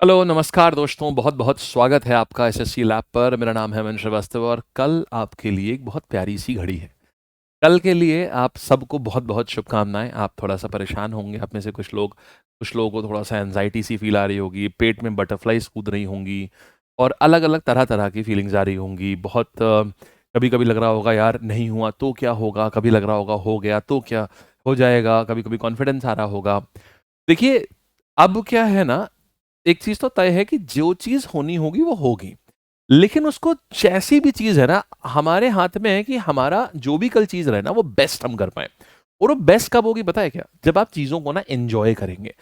Hello, नमस्कार दोस्तों, बहुत-बहुत स्वागत है आपका एसएससी लैब पर। मेरा नाम है हेमंत श्रीवास्तव और कल आपके लिए एक बहुत प्यारी-सी घड़ी है। कल के लिए आप सबको बहुत-बहुत शुभकामनाएँ। आप थोड़ा-सा परेशान होंगे, आप में से कुछ लोगों को थोड़ा-सा एंग्ज़ायटी सी फ़ील आ रही होगी, पेट में बटरफ्लाइज़ कूद रही होंगी और अलग-अलग तरह-तरह की फीलिंग्स आ रही होंगी। बहुत कभी-कभी लग रहा होगा यार नहीं हुआ तो क्या होगा? कभी लग रहा होगा हो गया तो क्या हो जाएगा? कभी-कभी कॉन्फिडेंस आ रहा होगा। देखिए, अब क्या है ना, एक चीज़ तो तय है कि जो चीज़ होनी होगी वो होगी। लेकिन उसको जैसी भी चीज़ है ना, हमारे हाथ में है कि हमारा जो भी कल चीज़ रहे ना वो बेस्ट हम कर पाएँ। और वो बेस्ट कब होगी पता है क्या? जब आप चीज़ों को ना एन्जॉय करेंगे।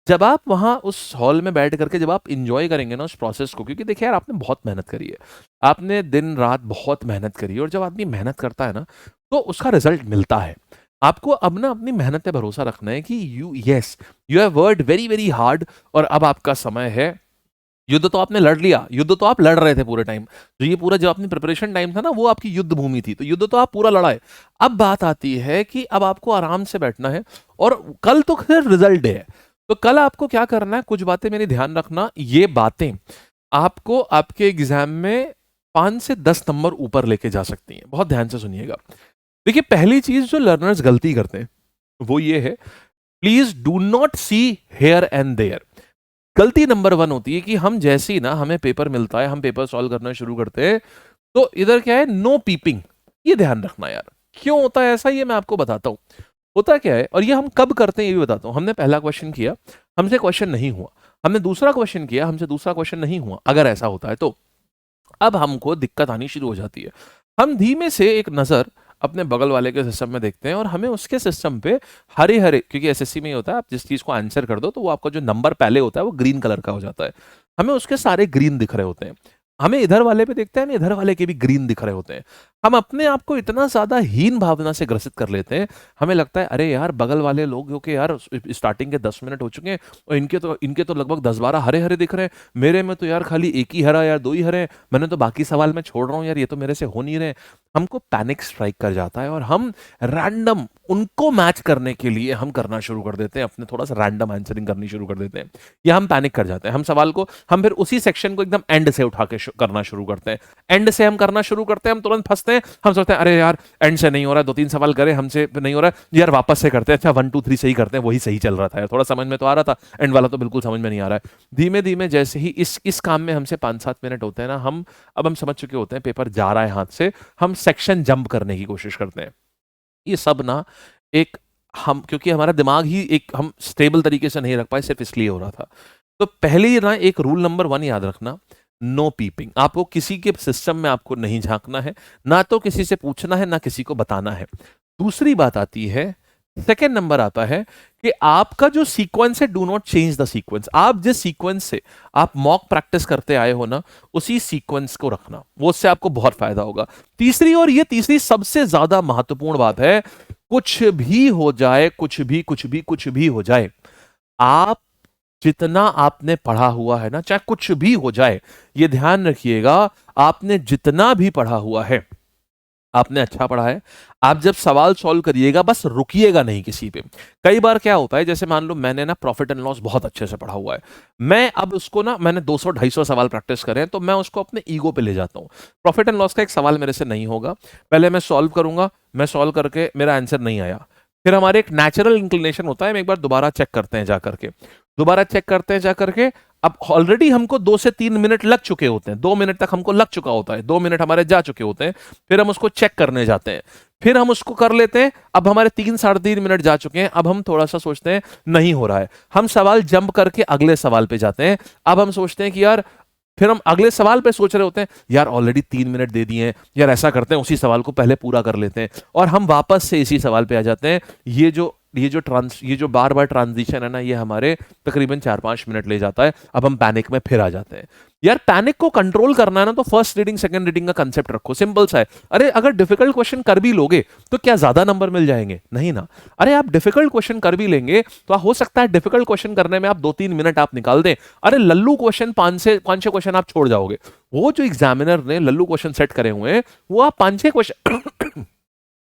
जब आप वहाँ उस हॉल में बैठ कर के जब आप एन्जॉय करेंगे ना उस प्रोसेस को, क्योंकि देखिए यार आपने बहुत मेहनत करी है। आपने दिन-रात बहुत मेहनत करी है और जब आदमी मेहनत करता है ना, तो उसका रिज़ल्ट मिलता है। आपको अब ना अपनी मेहनत पे भरोसा रखना है कि you have worked very, very hard और अब आपका समय है। युद्ध तो आपने लड़ लिया, युद्ध तो आप लड़ रहे थे पूरे टाइम। तो ये पूरा जो अपनी प्रिपरेशन टाइम था ना, वो आपकी युद्ध भूमि थी, तो युद्ध तो आप पूरा लड़ा है। अब बात आती है कि अब आपको आराम से बैठना है और कल तो खैर रिजल्ट डे है। तो कल आपको क्या करना है, कुछ बातें मेरी ध्यान रखना, ये बातें आपको आपके एग्जाम में 5 से 10 नंबर ऊपर लेके जा सकती हैं। बहुत ध्यान से सुनिएगा। देखिए, पहली चीज जो लर्नर्स गलती करते हैं, वो ये है, please do not see here and there. गलती नंबर 1 होती है कि हम जैसे ही ना हमें पेपर मिलता है, हम पेपर सॉल्व करना शुरू करते हैं, तो इधर क्या है, नो पीपिंग। ये ध्यान रखना यार। क्यों होता है ऐसा, ये मैं आपको बताता हूँ। होता क्या है और ये हम कब करते हैं ये भी बताता हूँ। हमने पहला क्वेश्चन किया, हमसे क्वेश्चन नहीं हुआ। हमने दूसरा क्वेश्चन किया, हमसे दूसरा क्वेश्चन नहीं हुआ। अगर ऐसा होता है तो अब हमको दिक्कत आनी शुरू हो जाती है। हम धीमे से एक नज़र अपने बगल वाले के सिस्टम में देखते हैं और हमें उसके सिस्टम पे हरे-हरे, क्योंकि एसएससी में ये होता है, आप जिस चीज़ को आंसर कर दो तो वो आपका जो नंबर पहले होता है वो ग्रीन कलर का हो जाता है। हमें उसके सारे ग्रीन दिख रहे होते हैं। हमें इधर वाले पे देखते हैं ना, इधर वाले के भी ग्रीन दिख रहे होते हैं। हम अपने आप को इतना ज़्यादा हीन भावना से ग्रसित कर लेते हैं, हमें लगता है अरे यार बगल वाले लोगों के यार स्टार्टिंग के 10 मिनट हो चुके हैं और इनके तो लगभग 10-12 हरे-हरे दिख रहे हैं। मेरे में तो यार खाली 1 ही हरा यार, 2 ही हरे हैं। मैंने तो बाकी सवाल मैं छोड़ रहा हूँ यार, ये तो मेरे से हो नहीं रहे। हमको पैनिक स्ट्राइक कर जाता है और हम रैंडम उनको मैच करने के लिए हम करना शुरू कर देते हैं, अपने थोड़ा सा रैंडम आंसरिंग करनी शुरू कर देते हैं, या हम पैनिक कर जाते हैं। हम सवाल को हम फिर उसी सेक्शन को एकदम एंड से उठा के करना शुरू करते हैं। एंड से हम करना शुरू करते हैं, हम तुरंत फंसते हैं। हम सोचते हैं अरे यार एंड से नहीं हो रहा है, 2-3 सवाल करे हमसे नहीं हो रहा है यार, वापस से करते हैं। अच्छा 1 2 3 सही करते हैं, वही सही चल रहा था यार, थोड़ा समझ में तो आ रहा था, एंड वाला तो बिल्कुल समझ में नहीं आ रहा है। धीमे धीमे जैसे ही इस काम में हमसे 5-7 मिनट होते हैं ना, हम समझ चुके होते हैं पेपर जा रहा है हाथ से, हम सेक्शन जंप करने की कोशिश करते हैं। ये सब ना एक हम क्योंकि हमारा दिमाग ही एक हम स्टेबल तरीके से नहीं रख पाए, सिर्फ इसलिए हो रहा था। तो पहले ही ना एक रूल नंबर 1 याद रखना, नो पीपिंग। आपको किसी के सिस्टम में आपको नहीं झांकना है, ना तो किसी से पूछना है, ना किसी को बताना है। दूसरी बात आती है, सेकंड नंबर आता है कि आपका जो सीक्वेंस है, do not change the sequence. आप जिस सीक्वेंस से आप मॉक प्रैक्टिस करते आए हो ना, उसी सीक्वेंस को रखना, वो उससे आपको बहुत फायदा होगा। तीसरी, और ये तीसरी सबसे ज्यादा महत्वपूर्ण बात है, कुछ भी हो जाए, कुछ भी हो जाए, आप जितना आपने पढ़ा हुआ है ना, चाहे कुछ भी हो जाए, ये ध्यान रखिएगा, आपने जितना भी पढ़ा हुआ है, आपने अच्छा पढ़ा है। आप जब सवाल सॉल्व करिएगा बस रुकिएगा नहीं किसी पे। कई बार क्या होता है, जैसे मान लो मैंने ना प्रॉफिट एंड लॉस बहुत अच्छे से पढ़ा हुआ है, मैं अब उसको ना, मैंने 200-250 सवाल प्रैक्टिस करे हैं, तो मैं उसको अपने ईगो पे ले जाता हूँ। प्रॉफिट एंड लॉस का एक सवाल मेरे से नहीं होगा, पहले मैं सॉल्व करूंगा, मैं सॉल्व करके मेरा आंसर नहीं आया, फिर हमारे एक नेचुरल इंक्लिनेशन होता है, हम एक बार दोबारा चेक करते हैं जा करके, दोबारा चेक करते हैं जा करके। अब ऑलरेडी हमको 2 से 3 मिनट लग चुके होते हैं, 2 मिनट तक हमको लग चुका होता है, 2 मिनट हमारे जा चुके होते हैं, फिर हम उसको चेक करने जाते हैं, फिर हम उसको कर लेते हैं। अब हमारे 3-3.5 मिनट जा चुके हैं, अब हम थोड़ा सा सोचते हैं नहीं हो रहा है, हम सवाल जंप करके अगले सवाल पे जाते हैं। अब हम सोचते हैं कि यार, फिर हम अगले सवाल पे सोच रहे होते हैं यार ऑलरेडी 3 मिनट दे दिए हैं, यार ऐसा करते हैं उसी सवाल को पहले पूरा कर लेते हैं, और हम वापस से इसी सवाल पे आ जाते हैं। ये जो बार बार ट्रांजिशन है ना, ये हमारे तकरीबन 4-5 मिनट ले जाता है। अब हम पैनिक में फिर आ जाते हैं। यार पैनिक को कंट्रोल करना है ना, तो फर्स्ट रीडिंग सेकंड रीडिंग का कंसेप्ट रखो, सिंपल सा है। अरे अगर डिफिकल्ट क्वेश्चन कर भी लोगे तो क्या ज्यादा नंबर मिल जाएंगे? नहीं ना। अरे आप डिफिकल्ट क्वेश्चन कर भी लेंगे तो हो सकता है डिफिकल्ट क्वेश्चन करने में आप 2-3 मिनट आप निकाल दें। अरे लल्लू क्वेश्चन 5 से 6 क्वेश्चन आप छोड़ जाओगे। वो जो एग्जामिनर ने लल्लू क्वेश्चन सेट करे हुए हैं, वो आप 5-6 क्वेश्चन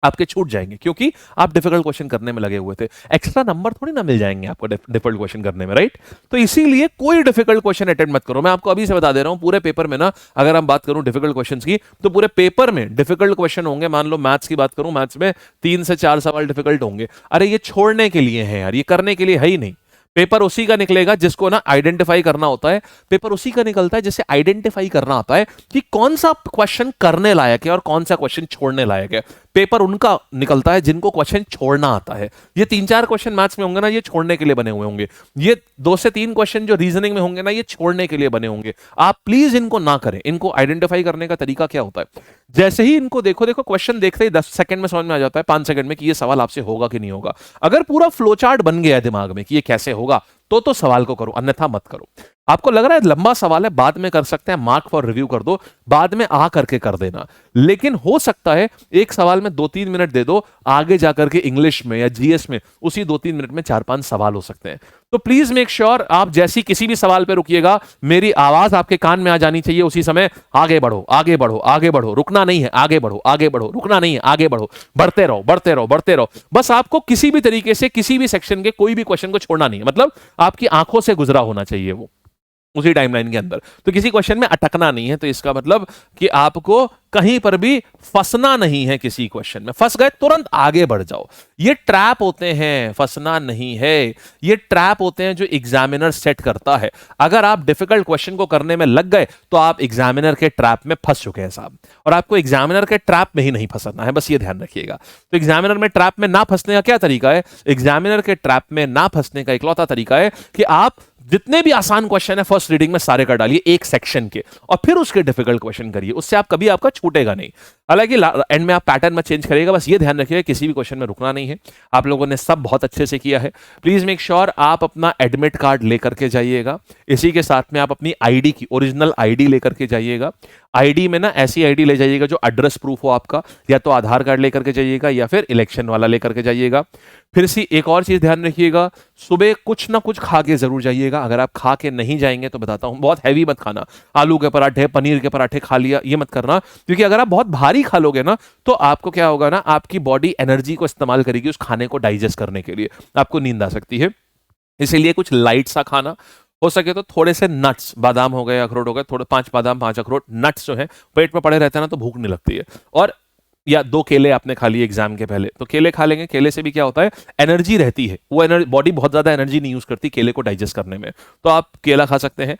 आपके छूट जाएंगे, क्योंकि आप डिफिकल्ट क्वेश्चन करने में लगे हुए थे। एक्स्ट्रा नंबर थोड़ी ना मिल जाएंगे आपको डिफिकल्ट क्वेश्चन करने में, राइट? तो इसीलिए कोई डिफिकल्ट क्वेश्चन अटेम्प्ट मत करो। मैं आपको अभी से बता दे रहा हूं, पूरे पेपर में ना, अगर हम बात करूं डिफिकल्ट क्वेश्चंस की, तो पूरे पेपर में डिफिकल्ट क्वेश्चन होंगे। मान लो मैथ्स की बात करूं, मैथ्स में 3 से 4 सवाल डिफिकल्ट होंगे। अरे ये छोड़ने के लिए है यार, ये करने के लिए है ही नहीं। पेपर उसी का निकलेगा जिसको ना आइडेंटिफाई करना होता है। पेपर उसी का निकलता है जिसे आइडेंटिफाई करना आता है कि कौन सा क्वेश्चन करने लायक है और कौन सा क्वेश्चन छोड़ने लायक है। पेपर उनका निकलता है जिनको क्वेश्चन छोड़ना आता है। ये 3-4 क्वेश्चन मैथ्स में होंगे ना, ये छोड़ने के लिए बने हुए होंगे। ये 2 से 3 क्वेश्चन जो रीजनिंग में होंगे ना, ये छोड़ने के लिए बने होंगे। आप प्लीज इनको ना करें। इनको आइडेंटिफाई करने का तरीका क्या होता है, जैसे ही इनको देखो, क्वेश्चन देखते ही 10 सेकंड में समझ में आ जाता है, 5 सेकंड में, कि ये सवाल आपसे होगा कि नहीं होगा। अगर पूरा फ्लो चार्ट बन गया है दिमाग में कि ये कैसे होगा, तो सवाल को करो, अन्यथा मत करो। आपको लग रहा है लंबा सवाल है, बाद में कर सकते हैं, मार्क फॉर रिव्यू कर दो, बाद में आ करके कर देना। लेकिन हो सकता है एक सवाल में 2-3 मिनट दे दो, आगे जाकर के इंग्लिश में या जीएस में उसी 2-3 मिनट में 4-5 सवाल हो सकते हैं। तो प्लीज मेक श्योर आप जैसी किसी भी सवाल पे रुकिएगा, मेरी आवाज आपके कान में आ जानी चाहिए उसी समय। आगे बढ़ो, आगे बढ़ो, आगे बढ़ो, रुकना नहीं है, आगे बढ़ो, आगे बढ़ो, रुकना नहीं है, आगे बढ़ो, बढ़ते रहो, बढ़ते रहो, बढ़ते रहो। बस आपको किसी भी तरीके से किसी भी सेक्शन के कोई भी क्वेश्चन को छोड़ना नहीं है। मतलब आपकी आंखों से गुजरा होना चाहिए वो उसी टाइमलाइन के अंदर। तो किसी क्वेश्चन में अटकना नहीं है। तो इसका मतलब कि आपको कहीं पर भी फंसना नहीं है। किसी क्वेश्चन में फंस गए, तुरंत आगे बढ़ जाओ। ये ट्रैप होते हैं, फंसना नहीं है। ये ट्रैप होते हैं जो एग्जामिनर सेट करता है। अगर आप डिफिकल्ट क्वेश्चन को करने में लग गए तो आप एग्जामिनर के ट्रैप में फंस चुके हैं साहब। और आपको एग्जामिनर के ट्रैप में ही नहीं फंसना है, बस ये ध्यान रखिएगा। तो एग्जामिनर में ट्रैप में ना फंसने का क्या तरीका है? एग्जामिनर के ट्रैप में ना फंसने का इकलौता तरीका है कि आप जितने भी आसान क्वेश्चन है फर्स्ट रीडिंग में सारे कर डालिए एक सेक्शन के, और फिर उसके डिफिकल्ट क्वेश्चन करिए। उससे आप कभी आपका छूटेगा नहीं। हालांकि एंड में आप पैटर्न में चेंज करिएगा। बस ये ध्यान रखिएगा किसी भी क्वेश्चन में रुकना नहीं है। आप लोगों ने सब बहुत अच्छे से किया है। प्लीज मेक श्योर आप अपना एडमिट कार्ड लेकर के जाइएगा। इसी के साथ में आप अपनी आईडी की ओरिजिनल आईडी लेकर के जाइएगा। आईडी में ना ऐसी आईडी ले जाइएगा जो एड्रेस प्रूफ हो आपका, या तो आधार कार्ड लेकर के जाइएगा या फिर इलेक्शन वाला लेकर के जाइएगा। फिर से एक और चीज ध्यान रखिएगा, सुबह कुछ ना कुछ खा के जरूर जाइएगा। अगर आप खा के नहीं जाएंगे तो बताता हूं, बहुत हैवी मत खाना। आलू के पराठे, पनीर के पराठे खा लिया, ये मत करना। क्योंकि अगर आप बहुत भारी खा लोगे ना, तो आपको क्या होगा ना, आपकी बॉडी एनर्जी को इस्तेमाल करेगी उस खाने को डाइजेस्ट करने के लिए, आपको नींद आ सकती है। इसीलिए कुछ लाइट सा खाना, हो सके तो थोड़े से नट्स, बादाम हो गए, अखरोट हो गए, थोड़े 5 बादाम 5 अखरोट, नट्स जो है पेट में पड़े रहते हैं ना, तो भूख नहीं लगती है। और या 2 केले आपने खा लिए एग्जाम के पहले, तो केले खा लेंगे। केले से भी क्या होता है, एनर्जी रहती है। वो एनर्जी, बॉडी बहुत ज्यादा एनर्जी नहीं यूज करती केले को डाइजेस्ट करने में, तो आप केला खा सकते हैं।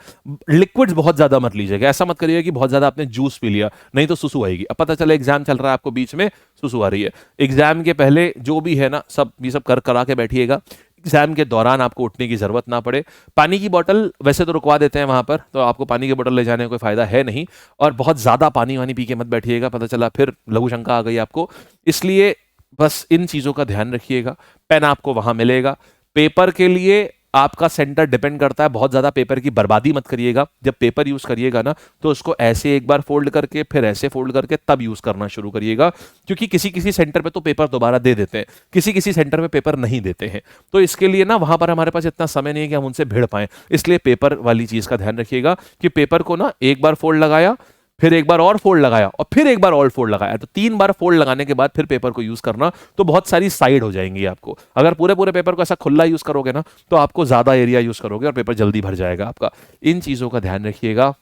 लिक्विड्स बहुत ज्यादा मत लीजिएगा। ऐसा मत करिएगा कि बहुत ज्यादा आपने जूस पी लिया, नहीं तो सुसु आएगी। अब पता चला एग्जाम चल रहा है, आपको बीच में सुसु आ रही है। एग्जाम के पहले जो भी है ना, सब ये सब करा के बैठिएगा। एग्जाम के दौरान आपको उठने की जरूरत ना पड़े। पानी की बोतल वैसे तो रुकवा देते हैं वहां पर, तो आपको पानी की बोतल ले जाने का कोई फायदा है नहीं। और बहुत ज्यादा पानी वानी पी के मत बैठिएगा, पता चला फिर लघु शंका आ गई आपको। इसलिए बस इन चीजों का ध्यान रखिएगा। पेन आपको वहां मिलेगा। पेपर के लिए आपका सेंटर डिपेंड करता है, बहुत ज्यादा पेपर की बर्बादी मत करिएगा। जब पेपर यूज करिएगा ना, तो उसको ऐसे एक बार फोल्ड करके फिर ऐसे फोल्ड करके तब यूज करना शुरू करिएगा। क्योंकि किसी किसी सेंटर पे तो पेपर दोबारा दे देते हैं, किसी किसी सेंटर पे पेपर नहीं देते हैं। तो इसके लिए ना वहां पर हमारे पास इतना समय नहीं है कि हम उनसे भिड़ पाए। इसलिए पेपर वाली चीज का ध्यान रखिएगा कि पेपर को ना एक बार फोल्ड लगाया, फिर एक बार और फोल्ड लगाया, और फिर एक बार और फोल्ड लगाया, तो 3 बार फोल्ड लगाने के बाद फिर पेपर को यूज करना, तो बहुत सारी साइड हो जाएंगी आपको। अगर पूरे पूरे पेपर को ऐसा खुला यूज करोगे ना, तो आपको ज्यादा एरिया यूज करोगे और पेपर जल्दी भर जाएगा आपका। इन चीजों का ध्यान रखिएगा।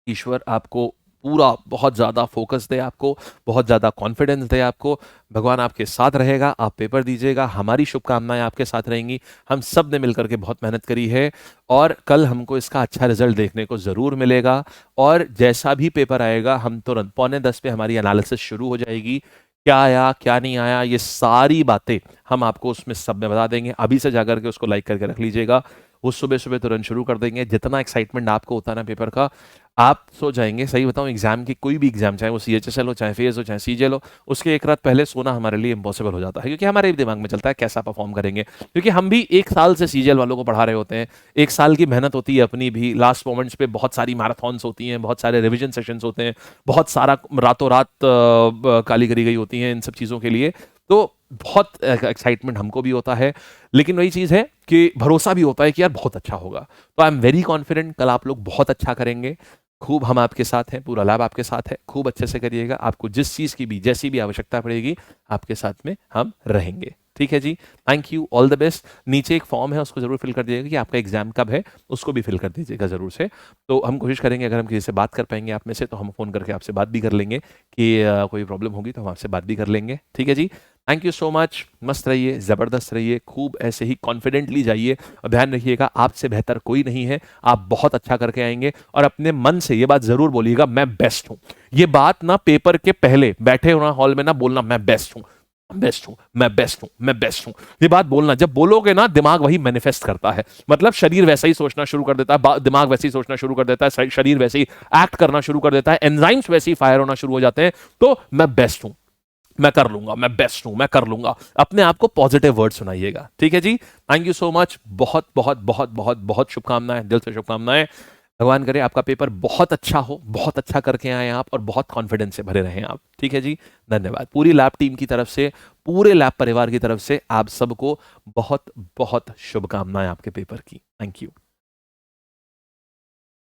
ईश्वर आपको पूरा बहुत ज़्यादा फोकस दे, आपको बहुत ज़्यादा कॉन्फिडेंस दे, आपको भगवान आपके साथ रहेगा। आप पेपर दीजिएगा, हमारी शुभकामनाएं आपके साथ रहेंगी। हम सब ने मिलकर के बहुत मेहनत करी है और कल हमको इसका अच्छा रिजल्ट देखने को ज़रूर मिलेगा। और जैसा भी पेपर आएगा, हम तुरंत 9:45 पे हमारी एनालिसिस शुरू हो जाएगी। क्या आया, क्या नहीं आया, ये सारी बातें हम आपको उसमें सब में बता देंगे। अभी से जाकर के उसको लाइक करके रख लीजिएगा। वो सुबह सुबह तुरंत शुरू कर देंगे। जितना एक्साइटमेंट आपको होता है ना पेपर का, आप सो जाएंगे। सही बताऊं, एग्जाम की कोई भी एग्जाम, चाहे वो CHSL हो, चाहे फेज हो, चाहे CGL हो, उसके एक रात पहले सोना हमारे लिए इम्पॉसिबल हो जाता है। क्योंकि हमारे दिमाग में चलता है कैसा परफॉर्म करेंगे। क्योंकि हम भी 1 साल से CGL वालों को पढ़ा रहे होते हैं। 1 साल की मेहनत होती है अपनी भी। लास्ट मोमेंट्स पे बहुत सारी मैराथन्स होती हैं, बहुत सारे रिविजन सेशंस होते हैं, बहुत सारा रातों रात काली करी गई होती हैं इन सब चीज़ों के लिए। तो बहुत एक्साइटमेंट हमको भी होता है, लेकिन वही चीज़ है कि भरोसा भी होता है कि यार बहुत अच्छा होगा। तो आई एम वेरी कॉन्फिडेंट कल आप लोग बहुत अच्छा करेंगे। खूब हम आपके साथ हैं, पूरा लैब आपके साथ है, खूब अच्छे से करिएगा। आपको जिस चीज़ की भी जैसी भी आवश्यकता पड़ेगी, आपके साथ में हम रहेंगे। ठीक है जी, thank you, all the best. नीचे एक फॉर्म है, उसको ज़रूर फिल कर दीजिएगा कि आपका एग्जाम कब है, उसको भी फिल कर दीजिएगा ज़रूर से। तो हम कोशिश करेंगे, अगर हम किसी से बात कर पाएंगे आप में से, तो हम फ़ोन करके आपसे बात भी कर लेंगे कि कोई प्रॉब्लम होगी तो हम आपसे बात भी कर लेंगे। ठीक है जी, थैंक यू सो मच। मस्त रहिए, ज़बरदस्त रहिए, खूब ऐसे ही कॉन्फिडेंटली जाइए और ध्यान रखिएगा आपसे बेहतर कोई नहीं है। आप बहुत अच्छा करके आएंगे और अपने मन से ये बात ज़रूर बोलिएगा, मैं बेस्ट हूँ। ये बात ना पेपर के पहले बैठे होना हॉल में ना बोलना, मैं बेस्ट हूँ, बेस्ट हूं, मैं बेस्ट हूं, मैं बेस्ट हूं। ये बात बोलना, जब बोलोगे ना दिमाग वही मैनिफेस्ट करता है। मतलब शरीर वैसा ही सोचना शुरू कर देता है, दिमाग वैसे ही सोचना शुरू कर देता है, शरीर वैसे ही एक्ट करना शुरू कर देता है, एंजाइम्स वैसे ही फायर होना शुरू हो जाते हैं। तो मैं बेस्ट हूं, मैं कर लूंगा, मैं बेस्ट हूं, मैं कर लूंगा। अपने आप को पॉजिटिव वर्ड सुनाइएगा। ठीक है जी, थैंक यू सो मच। बहुत बहुत बहुत बहुत बहुत शुभकामनाएं, दिल से शुभकामनाएं। भगवान करे आपका पेपर बहुत अच्छा हो, बहुत अच्छा करके आए आप और बहुत कॉन्फिडेंस से भरे रहें आप। ठीक है जी, धन्यवाद। पूरी लैब टीम की तरफ से, पूरे लैब परिवार की तरफ से आप सबको बहुत बहुत शुभकामनाएं आपके पेपर की। Thank you.